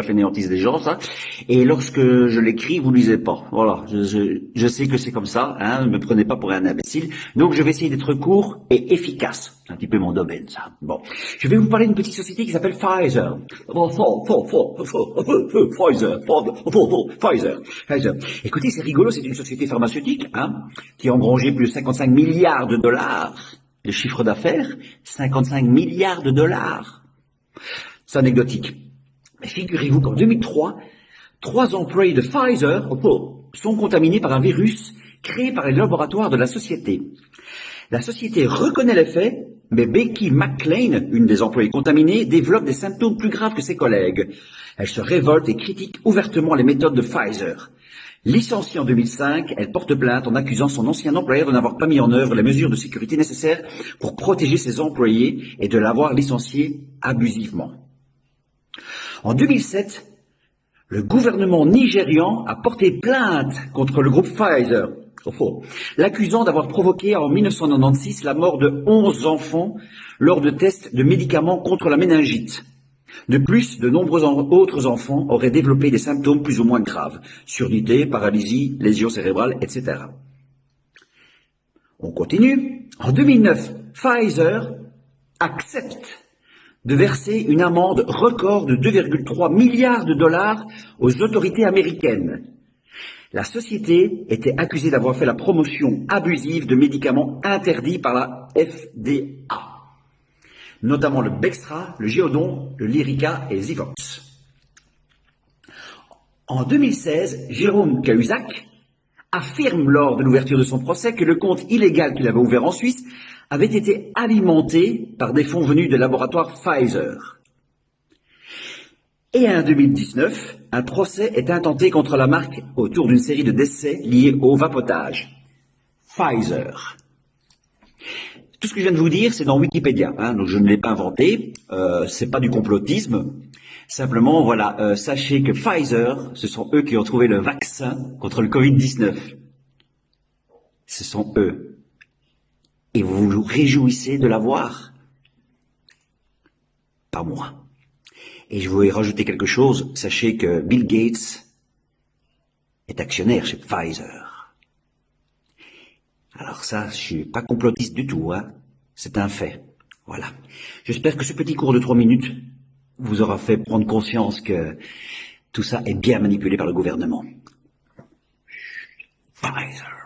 fainéantise des gens, ça. Et lorsque je l'écris, vous lisez pas. Voilà, je sais que c'est comme ça, hein, ne me prenez pas pour un imbécile. Donc je vais essayer d'être court et efficace. C'est un petit peu mon domaine, ça. Bon, je vais vous parler d'une petite société qui s'appelle Pfizer. Pfizer. Écoutez, c'est rigolo, c'est une société pharmaceutique, hein, qui a engrangé plus de 55 milliards de dollars de chiffre d'affaires. 55 milliards de dollars. C'est anecdotique. Mais figurez-vous qu'en 2003, 3 employés de Pfizer sont contaminés par un virus créé par les laboratoires de la société. La société reconnaît les faits, mais Becky McLean, une des employées contaminées, développe des symptômes plus graves que ses collègues. Elle se révolte et critique ouvertement les méthodes de Pfizer. Licenciée en 2005, elle porte plainte en accusant son ancien employeur de n'avoir pas mis en œuvre les mesures de sécurité nécessaires pour protéger ses employés et de l'avoir licencié abusivement. En 2007, le gouvernement nigérian a porté plainte contre le groupe Pfizer, l'accusant d'avoir provoqué en 1996 la mort de 11 enfants lors de tests de médicaments contre la méningite. De plus, de nombreux autres enfants auraient développé des symptômes plus ou moins graves, surdité, paralysie, lésions cérébrales, etc. On continue. En 2009, Pfizer accepte de verser une amende record de 2,3 milliards de dollars aux autorités américaines. La société était accusée d'avoir fait la promotion abusive de médicaments interdits par la FDA, notamment le Bextra, le Géodon, le Lyrica et Zivox. En 2016, Jérôme Cahuzac affirme lors de l'ouverture de son procès que le compte illégal qu'il avait ouvert en Suisse avait été alimenté par des fonds venus des laboratoires Pfizer. Et en 2019, un procès est intenté contre la marque autour d'une série de décès liés au vapotage. Pfizer. Tout ce que je viens de vous dire, c'est dans Wikipédia, hein, donc je ne l'ai pas inventé, c'est pas du complotisme. Simplement, voilà, sachez que Pfizer, ce sont eux qui ont trouvé le vaccin contre le Covid-19. Ce sont eux. Et vous vous réjouissez de l'avoir? Pas moi. Et je voulais rajouter quelque chose. Sachez que Bill Gates est actionnaire chez Pfizer. Alors ça, je suis pas complotiste du tout, hein. C'est un fait. Voilà. J'espère que ce petit cours de 3 minutes vous aura fait prendre conscience que tout ça est bien manipulé par le gouvernement. Pfizer.